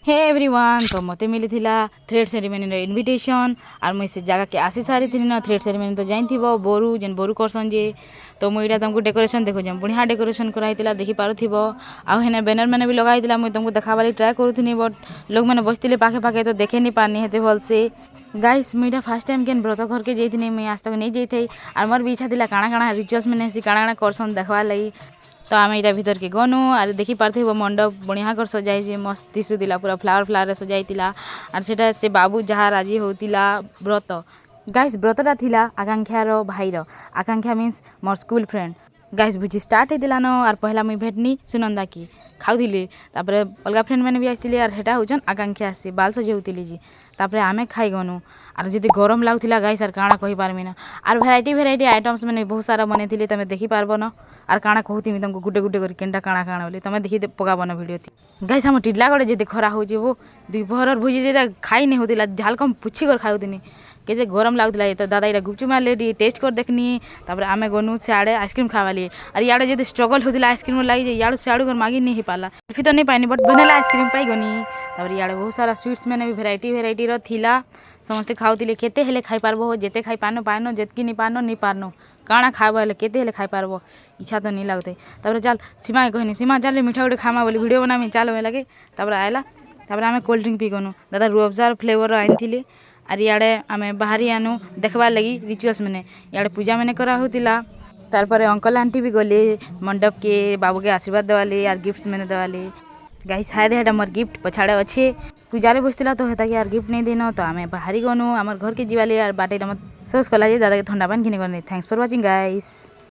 Hey everyone तो मते मिली थिला थ्रेड सेरेमनी रो इनविटेशन और मुई से जगह के आसी सारी थी ना थ्रेड सेरेमनी तो जाइन थिबो बोरू जेन बोरू करसन जे तो मुई इटा तुमको डेकोरेशन देखो जम बढ़िया डेकोरेशन कराइतिला देखि पारुथिबो आ हेने बैनर माने भी लगाइतिला मुई तुमको देखाबाली ट्राई करूथिनी बट लोग माने बसतिले पाखे पाखे तो देखे नी पानी हेते भल से गाइस मुई फर्स्ट टाइम केन व्रत घर के जइथिनी मुई आज तक नहीं जइथै और मोर भी इच्छा थिला काଣା काଣା रिचुअल्स माने सी काଣା काଣା करसन देखवा लई तो आम यहाँ भीतर के गनु आर देखी पार्थे मंडप बढ़िया कर सजाई मस्त दिशुला पूरा फ्लावर फ्लावर सजाई आर सेटा से बाबू जहाँ राजी होतिला व्रत गाइस व्रतटा थिला आकांक्षार भाईर आकांक्षा मीन्स मोर स्कूल फ्रेंड गाइस बुझी स्टार्ट होता न आर पहला मुई भेटनी सुनंदा की खाऊली तापर अलग फ्रेंड मैंने भी आसती आर हेटा होचन आकांक्षा से बाल सजाऊली जी तापर आमे खाई गनु आर जी गरम लगुला गाइस आर काଣା कहि पारमी ना आर भेराइटी भेराइटी आइटम्स मैंने बहुत सारा बने तमें देखी पार्ब न आर काଣା कहूथी तुमको गुटे गुटे कर केनटा काଣା काଣା बोली तमें देखी पकाब न भिडियो थी गाइस हम टिडलागड़े जी खरा हो वो दुपहर भुजी खाई नहीं होता झाल कम पुछी कर खाऊनी के गरम लगुला तो दादा ये गुपचुप मारे टेस्ट कर देखनी तापर आमे गनु सियाड़े आइसक्रीम खावाली और इे जो स्ट्रगल होता आइसक्रीम लगी इे सियाड़ू कर मागी नहीं पाला फिर तो नहीं पानी बट बनेला आइसक्रीम पाई गनी तापर इे बहुत सारा स्वीट्स मैंने भी भेराइटी भेराइटी थिला समस्ते खाऊले केते हेले खाई पारबो जेते खाई पानो पानो जेतकी नहीं पानो नहीं पारनो काଣା खाइब हेले केते हेले खाई पारबो इच्छा तो नहीं लगते तापर चल सीमा कहनी सीमा चल मिठा गुटे खामा बोली वीडियो बनामी चल लगे तापर आएला तापर आमे कोल्ड ड्रिंक पी गनु दादा रूअफजार फ्लेवर आनी आर इे आमे बाहरी आनु देखबार लगी रिचुअल्स मैंने इे पूजा मैंने करा होतिला तारपरे अंकल आंटी भी गले मंडप के बाबू के आशीर्वाद देवाले यार गिफ्ट्स मैंने देवाले गाइस शायद हेटा मोर गिफ्ट पछाड़े अच्छे पूजारे बसला तो हेता कि यार गिफ्ट नहीं देनो तो आमे बाहरी गनु आमर घर के जीवाले यार बाटे मत सोच कला दादा के ठंडा पानी किने करनी थैंक्स फॉर वाचिंग गाइस।